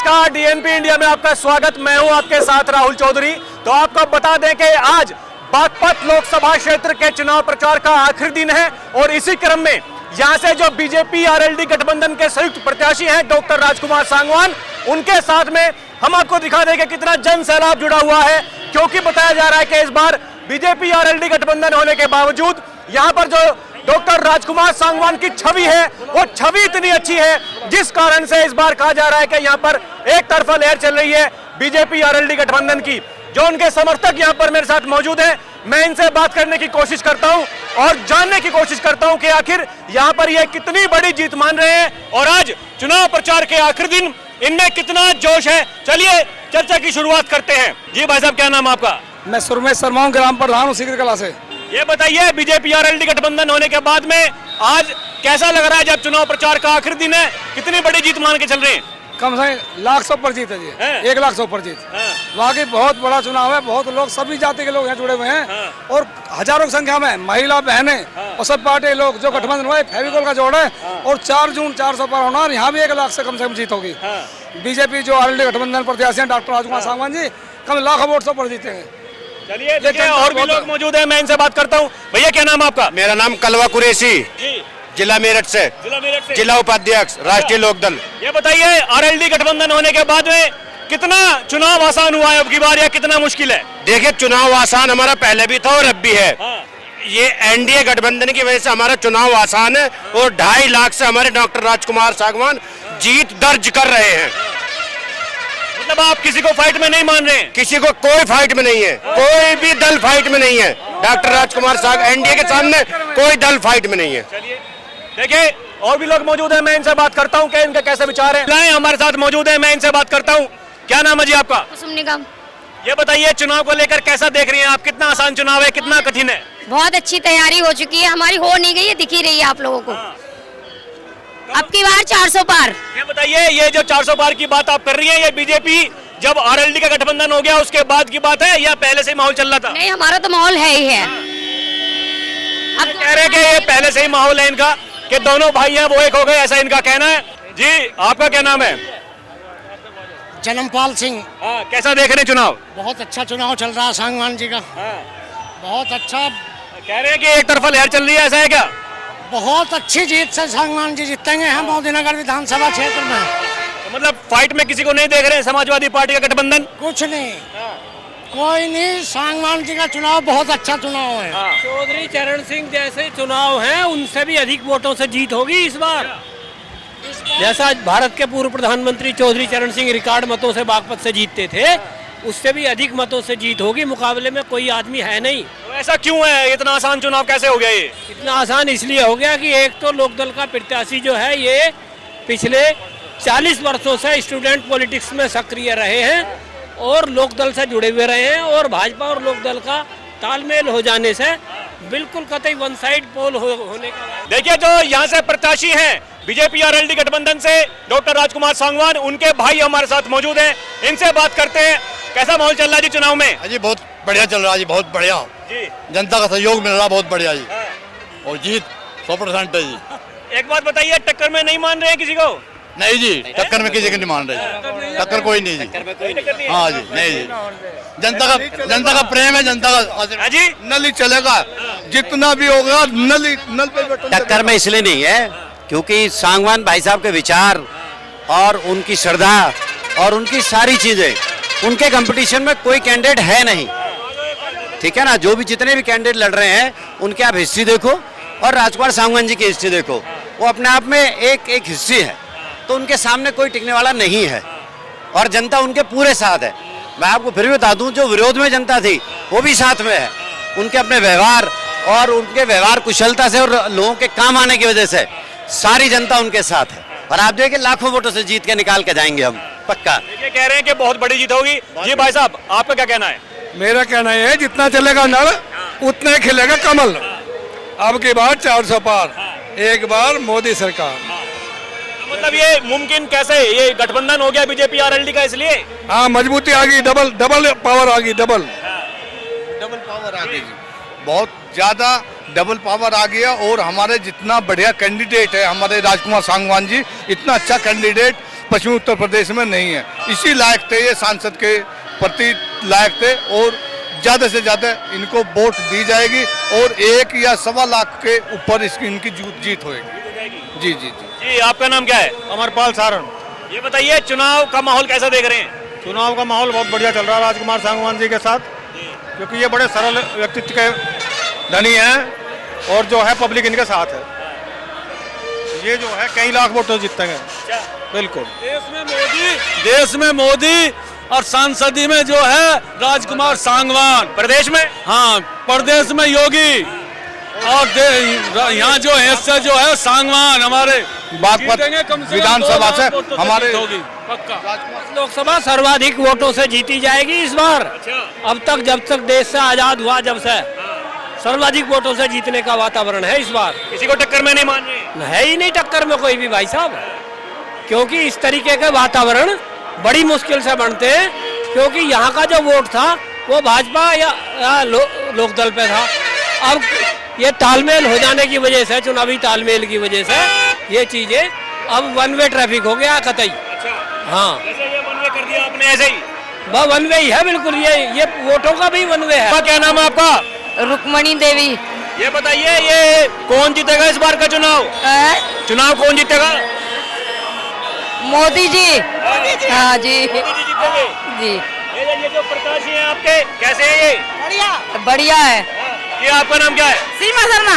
नमस्कार, DNP India में आपका स्वागत। मैं हूं आपके साथ राहुल चौधरी। तो आपको बता दें कि आज बागपत लोकसभा क्षेत्र के चुनाव प्रचार का आखिरी दिन है और इसी क्रम में यहां से जो बीजेपी आरएलडी गठबंधन के संयुक्त प्रत्याशी हैं डॉक्टर राजकुमार सांगवान, उनके साथ में हम आपको दिखा दें कि कितना जन सैलाब जुड़ा हुआ है, क्योंकि बताया जा रहा है कि इस बार बीजेपी आरएलडी गठबंधन होने के बावजूद यहां पर जो डॉक्टर राजकुमार सांगवान की छवि है वो छवि इतनी अच्छी है जिस कारण से इस बार कहा जा रहा है कि यहां पर एक तरफा लहर चल रही है बीजेपी आरएलडी गठबंधन की। जो उनके समर्थक यहां पर मेरे साथ मौजूद हैं, मैं इनसे बात करने की कोशिश करता हूं और जानने की कोशिश करता हूं कि आखिर यहां पर ये कितनी बड़ी जीत मान रहे हैं और आज चुनाव प्रचार के आखिरी दिन इनमें कितना जोश है। चलिए चर्चा की शुरुआत करते हैं। जी भाई साहब, क्या नाम आपका? मैं सुरमेश शर्मा हूं, ग्राम प्रधान हूं सिकर कला से। ये बताइए, बीजेपी आरएलडी गठबंधन होने के बाद में आज कैसा लग रहा है जब चुनाव प्रचार का आखिरी दिन है? कितनी बड़ी जीत मान के चल रहे हैं? कम से कम 100 पर जीत है जी, 100 पर जीत। वाकई बहुत बड़ा चुनाव है, बहुत लोग सभी जाति के लोग यहाँ जुड़े हुए हैं और हजारों की संख्या में महिला बहनें और सब पार्टी लोग जो गठबंधन हुआ है फेविकोल का जोड़ है और 4 जून 400 पर होना और यहाँ भी 1 लाख से कम जीत होगी। बीजेपी जो आरएलडी गठबंधन प्रत्याशी हैं डॉक्टर राजकुमार सांगवान जी कम लाखों वोट से पर जीतेंगे। चलिए देखिए, और भी लोग मौजूद हैं, मैं इनसे बात करता हूँ। भैया क्या नाम आपका? मेरा नाम कलवा कुरैशी, जिला मेरठ से, जिला उपाध्यक्ष राष्ट्रीय लोकदल। ये बताइए, आरएलडी गठबंधन होने के बाद में कितना चुनाव आसान हुआ है अब की बार या कितना मुश्किल है? देखिए, चुनाव आसान हमारा पहले भी था और अब भी है। ये एनडीए गठबंधन की वजह से हमारा चुनाव आसान है और 2.5 लाख से हमारे डॉक्टर राजकुमार सांगवान जीत दर्ज कर रहे हैं। मतलब आप किसी को फाइट में नहीं मान रहे हैं? किसी को कोई फाइट में नहीं है, कोई भी दल फाइट में नहीं है। डॉक्टर राजकुमार सांगवान एनडीए के सामने कोई दल फाइट में नहीं है। देखिए, और भी लोग मौजूद हैं, मैं इनसे बात करता हूं कि इनका कैसे विचार है। हमारे साथ मौजूद है, मैं इनसे बात करता हूं। क्या नाम है जी आपका? कुसुम निगम। ये बताइए, चुनाव को लेकर कैसा देख रही हैं आप? कितना आसान चुनाव है, कितना कठिन है? बहुत अच्छी तैयारी हो चुकी है, हमारी हो नहीं गई है, दिख ही रही है आप लोगों को। अब की बार 400 पार। ये बताइए, ये जो 400 पार की बात आप कर रही हैं, ये बीजेपी जब आरएलडी का गठबंधन हो गया उसके बाद की बात है या पहले से माहौल चल रहा था? नहीं, हमारा तो माहौल है ही है। अब कह रहे हैं कि ये पहले से ही माहौल है इनका कि दोनों भाई हैं वो एक हो गए, ऐसा इनका कहना है। जी आपका क्या नाम है? जन्मपाल सिंह। कैसा देख रहे हैं चुनाव? बहुत अच्छा चुनाव चल रहा है सांगवान जी का। बहुत अच्छा। कह रहे हैं कि एक तरफा लहर चल रही है, ऐसा है क्या? बहुत अच्छी जीत से सांगवान जी जीतेंगे हम मोदीनगर विधानसभा क्षेत्र में। तो मतलब फाइट में किसी को नहीं देख रहे हैं समाजवादी पार्टी का गठबंधन? कुछ नहीं, कोई नहीं। सांगवान जी का चुनाव बहुत अच्छा चुनाव है। चौधरी चरण सिंह जैसे चुनाव हैं उनसे भी अधिक वोटों से जीत होगी इस बार। जैसा भारत के पूर्व प्रधानमंत्री चौधरी चरण सिंह रिकॉर्ड मतों से बागपत से जीतते थे, उससे भी अधिक मतों से जीत होगी। मुकाबले में कोई आदमी है नहीं। तो ऐसा क्यों है? इतना आसान चुनाव कैसे हो गया ये? इतना आसान इसलिए हो गया कि एक तो लोकदल का प्रत्याशी जो है ये पिछले 40 वर्षों से स्टूडेंट पॉलिटिक्स में सक्रिय रहे हैं और लोकदल से जुड़े हुए रहे हैं और भाजपा और लोकदल का तालमेल हो जाने से बिल्कुल कतई वन साइड पोल होने का। देखिए, जो यहाँ से प्रत्याशी हैं बीजेपी आरएलडी गठबंधन से डॉक्टर राजकुमार सांगवान, उनके भाई हमारे साथ मौजूद हैं, इनसे बात करते हैं। कैसा माहौल चल रहा है जी चुनाव में? जी बहुत बढ़िया चल रहा है जी, बहुत बढ़िया जी। जनता का सहयोग मिल रहा है बहुत बढ़िया जी और जीत 100% है जी। एक बात बताइए, टक्कर में नहीं मान रहे हैं किसी को? नहीं जी, टक्कर में किसी को नहीं मान रहे, टक्कर कोई नहीं जी। हाँ जी, नहीं जी, जनता का प्रेम है, जनता का जी। नल ही चलेगा, जितना भी होगा नल पे टक्कर में इसलिए नहीं है क्योंकि सांगवान भाई साहब के विचार और उनकी श्रद्धा और उनकी सारी चीजें, उनके कंपटीशन में कोई कैंडिडेट है नहीं। ठीक है ना? जो भी जितने भी कैंडिडेट लड़ रहे हैं उनके आप हिस्ट्री देखो और राजकुमार सांगवान जी की हिस्ट्री देखो, वो अपने आप में एक हिस्ट्री है। तो उनके सामने कोई टिकने वाला नहीं है और जनता उनके पूरे साथ है। मैं आपको फिर भी बता दूं, जो विरोध में जनता थी वो भी साथ में है। उनके अपने व्यवहार और उनके व्यवहार कुशलता से और लोगों के काम आने की वजह से सारी जनता उनके साथ है और आप देखिए लाखों वोटों से जीत के निकाल के जाएंगे हम, पक्का। ये कह रहे हैं कि बहुत बड़ी जीत होगी। जी भाई साहब, आपका क्या कहना है? मेरा कहना है जितना चलेगा नल उतना ही खिलेगा कमल। अब की बार 400 पार, एक बार मोदी सरकार। मतलब ये मुमकिन कैसे? ये गठबंधन हो गया बीजेपी आरएलडी का इसलिए? हाँ, मजबूती आ गई, डबल पावर आ गई, डबल पावर आ गई, बहुत ज्यादा डबल पावर आ गया। और हमारे जितना बढ़िया कैंडिडेट है हमारे राजकुमार सांगवान जी, इतना अच्छा कैंडिडेट पश्चिमी उत्तर प्रदेश में नहीं है। इसी लायक थे ये, सांसद के प्रति लायक थे और ज़्यादा से ज़्यादा इनको वोट दी जाएगी और 1 या 1.25 लाख के ऊपर इसकी इनकी जीत होएगी। जी जी जी जी, आपका नाम क्या है? अमरपाल सारण। ये बताइए, चुनाव का माहौल कैसा देख रहे हैं? चुनाव का माहौल बहुत बढ़िया चल रहा है राजकुमार सांगवान जी के साथ, क्योंकि ये बड़े सरल व्यक्तित्व के धनी हैं और जो है पब्लिक इनके साथ है। ये जो है कई लाख वोटों जीतेंगे बिल्कुल। देश में मोदी और सांसदी में जो है राजकुमार सांगवान, प्रदेश में? हाँ, प्रदेश में योगी और यहाँ जो है जो है सांगवान हमारे बागपत विधानसभा से हमारे लोकसभा सर्वाधिक वोटों से जीती जाएगी इस बार। अब तक जब तक देश से आजाद हुआ जब से सर्वाधिक वोटों से जीतने का वातावरण है इस बार। किसी को टक्कर में नहीं मान रहे? है ही नहीं टक्कर में कोई भी भाई साहब, क्योंकि इस तरीके के वातावरण बड़ी मुश्किल से बनते हैं, क्योंकि यहाँ का जो वोट था वो भाजपा या लोकदल पे था। अब ये तालमेल हो जाने की वजह से, चुनावी तालमेल की वजह से ये चीजें अब वन वे ट्रैफिक हो गया कतई। हाँ, जैसे ये वन वे कर दिया आपने, ऐसे ही वह वन वे ही है बिल्कुल। ये वोटों का भी वन वे है। क्या नाम है आपका? रुक्मणी देवी। ये बताइए, ये कौन जीतेगा इस बार का चुनाव? चुनाव कौन जीतेगा? मोदी जी। हाँ जी मोदी जी जीतेंगे जी। ये जो प्रत्याशी हैं आपके, कैसे हैं ये? बढ़िया है। ये आपका नाम क्या है? सीमा शर्मा।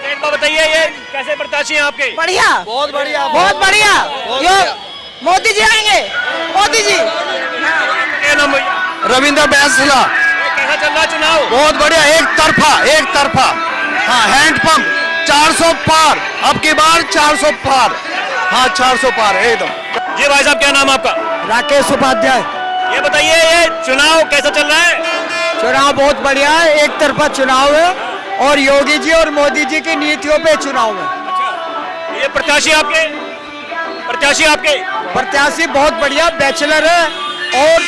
एक बार बताइए, ये कैसे प्रत्याशी हैं आपके? बढ़िया, बहुत बढ़िया, बहुत बढ़िया। मोदी जी आएंगे, मोदी जी। क्या नाम भैया? रविंद्र बैसला। कैसा चल रहा चुनाव? बहुत बढ़िया, एक तरफा। हाँ, हैंडपंप 400 पार, अब की बार 400 पार। हाँ, 400 पार एकदम। जी भाई साहब, क्या नाम आपका? राकेश उपाध्याय। ये बताइए, ये चुनाव कैसा चल रहा है? चुनाव बहुत बढ़िया है, एक तरफा चुनाव है और योगी जी और मोदी जी की नीतियों पे चुनाव है। ये प्रत्याशी आपके प्रत्याशी बहुत बढ़िया, बैचलर है और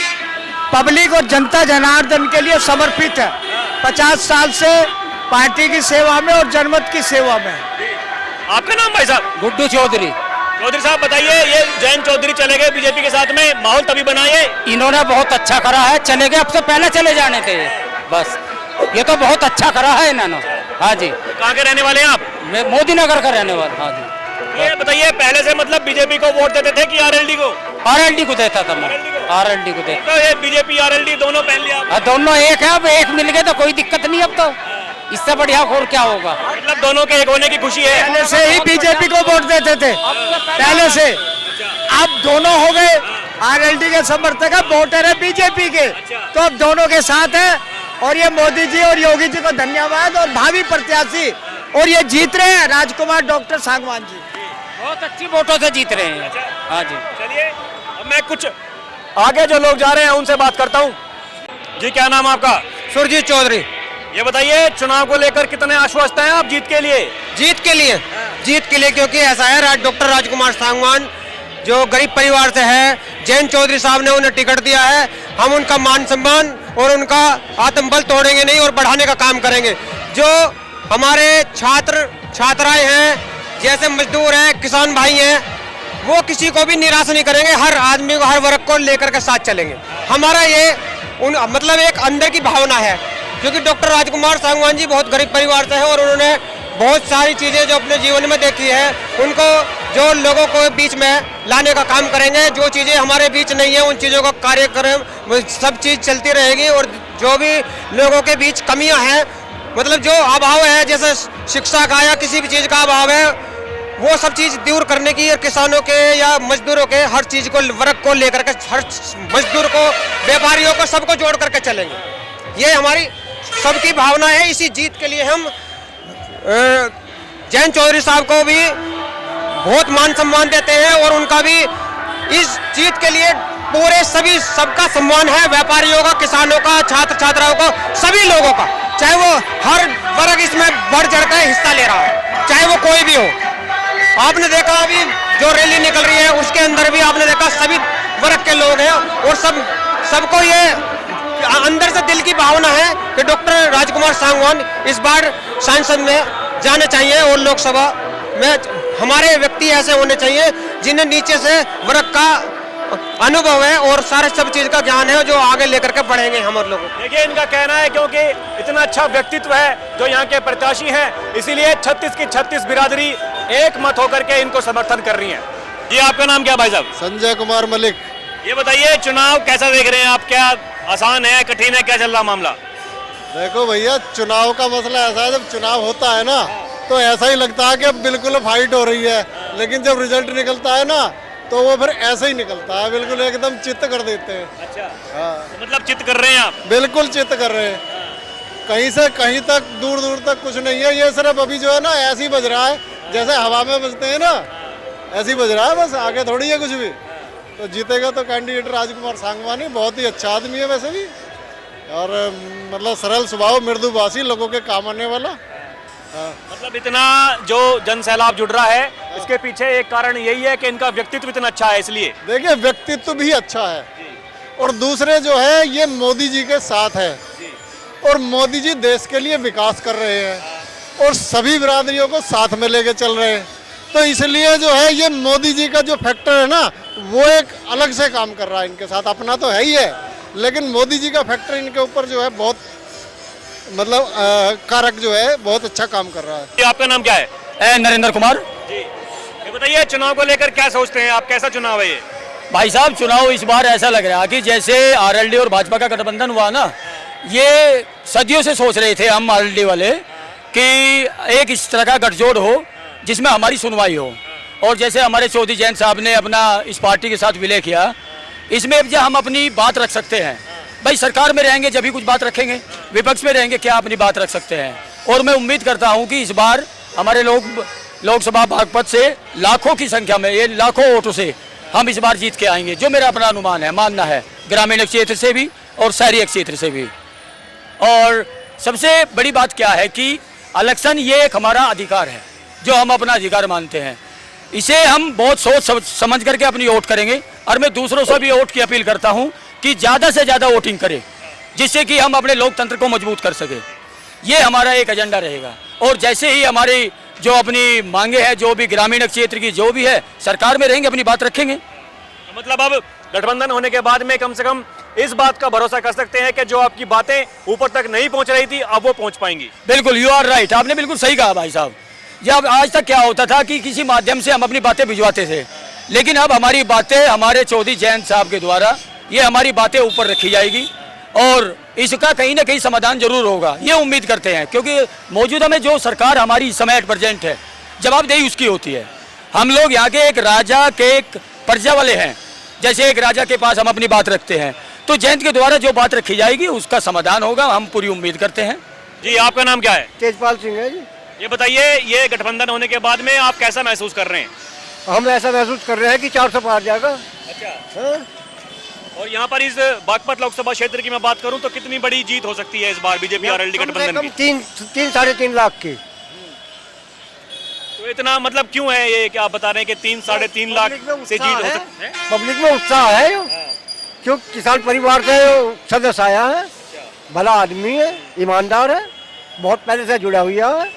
पब्लिक और जनता जनार्दन के लिए समर्पित है। 50 साल से पार्टी की सेवा में और जनमत की सेवा में। आपका नाम भाई साहब? गुड्डू चौधरी। चौधरी साहब बताइए, ये जयंत चौधरी चले गए बीजेपी के साथ में, माहौल तभी बना है? इन्होंने बहुत अच्छा करा है, चले गए, अब से पहले चले जाने थे बस। ये तो बहुत अच्छा करा है इन्होंने। हाँ जी। कहाँ के रहने वाले हैं आप? मैं मोदी नगर का रहने वाला। हाँ जी। ये बताइए, पहले से मतलब बीजेपी को वोट देते थे कि आरएलडी को? आरएलडी को देता था मैं, आरएलडी को देता। तो ये बीजेपी आरएलडी दोनों पहन लिया? दोनों एक है, अब एक मिल गए तो कोई दिक्कत नहीं। अब तो इससे बढ़िया और क्या होगा। मतलब दोनों के एक होने की खुशी है। पहले से ही बीजेपी को वोट देते थे, पहले से। अब दोनों हो गए आरएलडी के समर्थक, वोटर है बीजेपी के, तो अब दोनों के साथ है। और ये मोदी जी और योगी जी को धन्यवाद, और भावी प्रत्याशी और ये जीत रहे हैं राजकुमार डॉक्टर सांगवान जी, बहुत अच्छी वोटों से जीत रहे हैं। हाँ जी। चलिए, अब मैं कुछ आगे जो लोग जा रहे हैं उनसे बात करता हूँ। जी, क्या नाम आपका? सुरजीत चौधरी। ये बताइए, चुनाव को लेकर कितने आश्वस्त हैं आप जीत के लिए? जीत के लिए क्योंकि ऐसा है, डॉक्टर राजकुमार सांगवान जो गरीब परिवार से है, जयंत चौधरी साहब ने उन्हें टिकट दिया है। हम उनका मान सम्मान और उनका आत्मबल तोड़ेंगे नहीं और बढ़ाने का काम करेंगे। जो हमारे छात्राएं हैं, जैसे मजदूर हैं, किसान भाई हैं, वो किसी को भी निराश नहीं करेंगे। हर आदमी को, हर वर्ग को लेकर के साथ चलेंगे। हमारा ये मतलब एक अंदर की भावना है, क्योंकि डॉक्टर राजकुमार सांगवान जी बहुत गरीब परिवार से हैं और उन्होंने बहुत सारी चीज़ें जो अपने जीवन में देखी है, उनको जो लोगों को बीच में लाने का काम करेंगे। जो चीज़ें हमारे बीच नहीं है, उन चीज़ों का कार्यक्रम सब चीज़ चलती रहेगी। और जो भी लोगों के बीच कमियां हैं, मतलब जो अभाव है, जैसे शिक्षा का या किसी भी चीज़ का अभाव है, वो सब चीज़ दूर करने की, और किसानों के या मजदूरों के हर चीज़ को, वर्ग को लेकर के, हर मजदूर को, व्यापारियों को, सबको जोड़ करके चलेंगे। ये हमारी सबकी भावना है। इसी जीत के लिए हम जयंत चौधरी साहब को भी बहुत मान सम्मान देते हैं और उनका भी इस जीत के लिए पूरे सबका सम्मान है। व्यापारियों का, किसानों का, छात्र छात्राओं का, सभी लोगों का, चाहे वो हर वर्ग इसमें बढ़ चढ़कर हिस्सा ले रहा है, चाहे वो कोई भी हो। आपने देखा अभी जो रैली निकल रही है, उसके अंदर भी आपने देखा सभी वर्ग के लोग हैं और सबको ये अंदर से दिल की भावना है कि डॉक्टर राजकुमार सांगवान इस बार संसद में जाने चाहिए और लोकसभा में हमारे व्यक्ति ऐसे होने चाहिए जिन्हें नीचे से वर्ग का अनुभव है और सारे सब चीज का ज्ञान है, जो आगे लेकर के बढ़ेंगे हमारे लोगों को। देखिए इनका कहना है क्योंकि इतना अच्छा व्यक्तित्व है जो यहाँ के प्रत्याशी हैं, इसीलिए 36 की 36 बिरादरी एक मत होकर के इनको समर्थन कर रही है। जी आपका नाम क्या भाई साहब? संजय कुमार मलिक। ये बताइए चुनाव कैसा देख रहे हैं आप? क्या आसान है, कठिन है, क्या चल रहा मामला? देखो भैया, चुनाव का मसला ऐसा है, जब चुनाव होता है ना तो ऐसा ही लगता है कि अब बिल्कुल फाइट हो रही है, लेकिन जब रिजल्ट निकलता है ना तो वो फिर ऐसे ही निकलता है, बिल्कुल एकदम चित्त कर देते हैं। अच्छा, हाँ, तो मतलब चित्त कर रहे हैं आप? बिल्कुल चित्त कर रहे हैं, कहीं से कहीं तक दूर दूर तक कुछ नहीं है। ये सिर्फ अभी जो है ना ऐसे ही बज रहा है, जैसे हवा में बजते हैं ना, ऐसे ही बज रहा है, बस आगे थोड़ी है कुछ भी। तो जीतेगा तो कैंडिडेट राजकुमार सांगवानी, बहुत ही अच्छा आदमी है वैसे भी, और मतलब सरल स्वभाव, मृदुभाषी, लोगों के काम आने वाला। मतलब इतना जो जन सैलाब जुड़ रहा है, इसके पीछे एक कारण यही है कि इनका व्यक्तित्व इतना अच्छा है, इसलिए। देखिए व्यक्तित्व भी अच्छा है, और दूसरे जो है ये मोदी जी के साथ है, और मोदी जी देश के लिए विकास कर रहे हैं और सभी बिरादरियों को साथ में लेके चल रहे हैं। तो इसलिए जो है ये मोदी जी का जो फैक्टर है ना, वो एक अलग से काम कर रहा है इनके साथ। अपना तो है ही है, लेकिन मोदी जी का फैक्टर इनके ऊपर जो है बहुत मतलब कारक जो है बहुत अच्छा काम कर रहा है। आपका नाम क्या है? नरेंद्र कुमार। जी, ये बताइए चुनाव को लेकर क्या सोचते हैं आप? कैसा चुनाव है ये? भाई साहब चुनाव इस बार ऐसा लग रहा है कि जैसे आरएलडी और भाजपा का गठबंधन हुआ ना, ये सदियों से सोच रहे थे हम आरएलडी वाले कि एक इस तरह का गठजोड़ हो जिसमें हमारी सुनवाई हो। और जैसे हमारे चौधरी जयंत साहब ने अपना इस पार्टी के साथ विलय किया, इसमें अब हम अपनी बात रख सकते हैं। भाई सरकार में रहेंगे जब भी कुछ बात रखेंगे, विपक्ष में रहेंगे क्या अपनी बात रख सकते हैं। और मैं उम्मीद करता हूं कि इस बार हमारे लोकसभा बागपत से लाखों की संख्या में, ये लाखों वोटों से हम इस बार जीत के आएंगे, जो मेरा अपना अनुमान है, मानना है, ग्रामीण क्षेत्र से भी और शहरी क्षेत्र से भी। और सबसे बड़ी बात क्या है कि इलेक्शन ये एक हमारा अधिकार है, जो हम अपना अधिकार मानते हैं। इसे हम बहुत सोच समझ करके अपनी वोट करेंगे। और मैं दूसरों से भी वोट की अपील करता हूं कि ज़्यादा से ज़्यादा वोटिंग करें, जिससे कि हम अपने लोकतंत्र को मजबूत कर सके। ये हमारा एक एजेंडा रहेगा। और जैसे ही हमारी जो अपनी मांगे हैं, जो भी ग्रामीण क्षेत्र की जो भी है, सरकार में रहेंगे, अपनी बात रखेंगे। मतलब अब गठबंधन होने के बाद में कम से कम इस बात का भरोसा कर सकते हैं कि जो आपकी बातें ऊपर तक नहीं पहुंच रही थी, अब वो पहुंच पाएंगी। बिल्कुल, यू आर राइट, आपने बिल्कुल सही कहा भाई साहब। जब आज तक क्या होता था कि किसी माध्यम से हम अपनी बातें भिजवाते थे, लेकिन अब हमारी बातें हमारे चौधरी जयंत साहब के द्वारा ये हमारी बातें ऊपर रखी जाएगी और इसका कहीं ना कहीं समाधान जरूर होगा, ये उम्मीद करते हैं। क्योंकि मौजूदा में जो सरकार हमारी इस समय प्रेजेंट है, जवाबदेही उसकी होती है। हम लोग यहाँ के एक राजा के एक प्रजा वाले हैं, जैसे एक राजा के पास हम अपनी बात रखते हैं, तो जयंत के द्वारा जो बात रखी जाएगी उसका समाधान होगा, हम पूरी उम्मीद करते हैं। जी आपका नाम क्या है? तेजपाल सिंह है जी। ये बताइए ये गठबंधन होने के बाद में आप कैसा महसूस कर रहे हैं? हम ऐसा महसूस कर रहे हैं कि 400 पार जाएगा। अच्छा, और यहाँ पर इस बागपत लोकसभा क्षेत्र की मैं बात करूं तो कितनी बड़ी जीत हो सकती है इस बार बीजेपी आरएलडी गठबंधन की? 3 साढ़े 3 लाख की। तो इतना मतलब क्यों है ये कि आप बता रहे हैं कि 3 साढ़े 3 लाख से जीत हो सकती है? पब्लिक में उत्साह है, क्यों किसान परिवार से सदस्य आया है, भला आदमी है, ईमानदार है, बहुत पहले से जुड़ा हुआ है,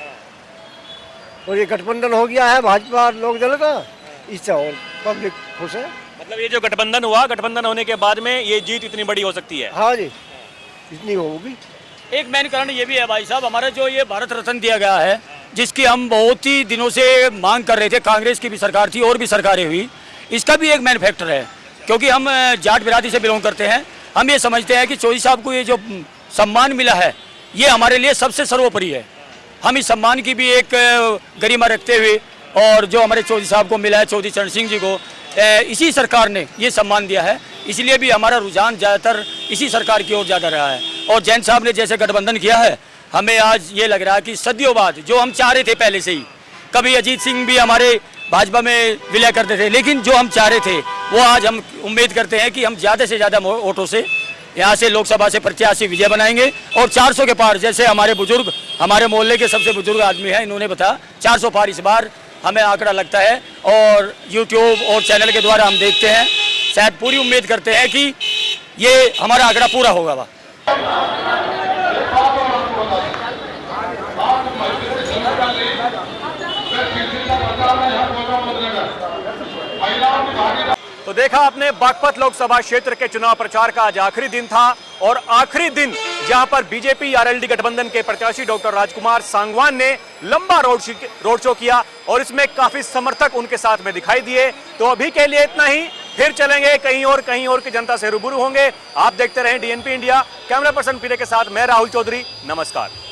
और ये गठबंधन हो गया है भाजपा लोक दल का, इससे और पब्लिक खुश है। मतलब ये जो गठबंधन हुआ, गठबंधन होने के बाद में ये जीत इतनी बड़ी हो सकती है? हाँ जी, इतनी होगी। एक मेन कारण ये भी है भाई साहब, हमारा जो ये भारत रत्न दिया गया है, जिसकी हम बहुत ही दिनों से मांग कर रहे थे, कांग्रेस की भी सरकार थी और भी सरकारें हुई, इसका भी एक मेन फैक्टर है। क्योंकि हम जाट बिरादरी से बिलोंग करते हैं, हम ये समझते हैं कि चौधरी साहब को ये जो सम्मान मिला है, ये हमारे लिए सबसे सर्वोपरि है। हम इस सम्मान की भी एक गरिमा रखते हुए, और जो हमारे चौधरी साहब को मिला है, चौधरी चरण सिंह जी को इसी सरकार ने ये सम्मान दिया है, इसलिए भी हमारा रुझान ज़्यादातर इसी सरकार की ओर ज़्यादा रहा है। और जैन साहब ने जैसे गठबंधन किया है, हमें आज ये लग रहा है कि सदियों बाद जो हम चाह रहे थे पहले से ही, कभी अजीत सिंह भी हमारे भाजपा में विलय करते थे, लेकिन जो हम चाह रहे थे वो आज हम उम्मीद करते हैं कि हम ज़्यादा से ज़्यादा वोटों से यहाँ से लोकसभा से प्रत्याशी विजय बनाएंगे। और 400 के पार, जैसे हमारे बुजुर्ग, हमारे मोहल्ले के सबसे बुजुर्ग आदमी हैं, इन्होंने बताया 400 पार इस बार हमें आंकड़ा लगता है। और यूट्यूब और चैनल के द्वारा हम देखते हैं, शायद पूरी उम्मीद करते हैं कि ये हमारा आंकड़ा पूरा होगा। देखा आपने बागपत लोकसभा क्षेत्र के चुनाव प्रचार का आज आखिरी दिन था और आखिरी दिन जहां पर बीजेपी आरएलडी गठबंधन के प्रत्याशी डॉक्टर राजकुमार सांगवान ने लंबा रोड शो किया और इसमें काफी समर्थक उनके साथ में दिखाई दिए। तो अभी के लिए इतना ही, फिर चलेंगे कहीं और की जनता से रूबरू होंगे। आप देखते रहें डीएनपी इंडिया। कैमरा पर्सन पीरे के साथ मैं राहुल चौधरी, नमस्कार।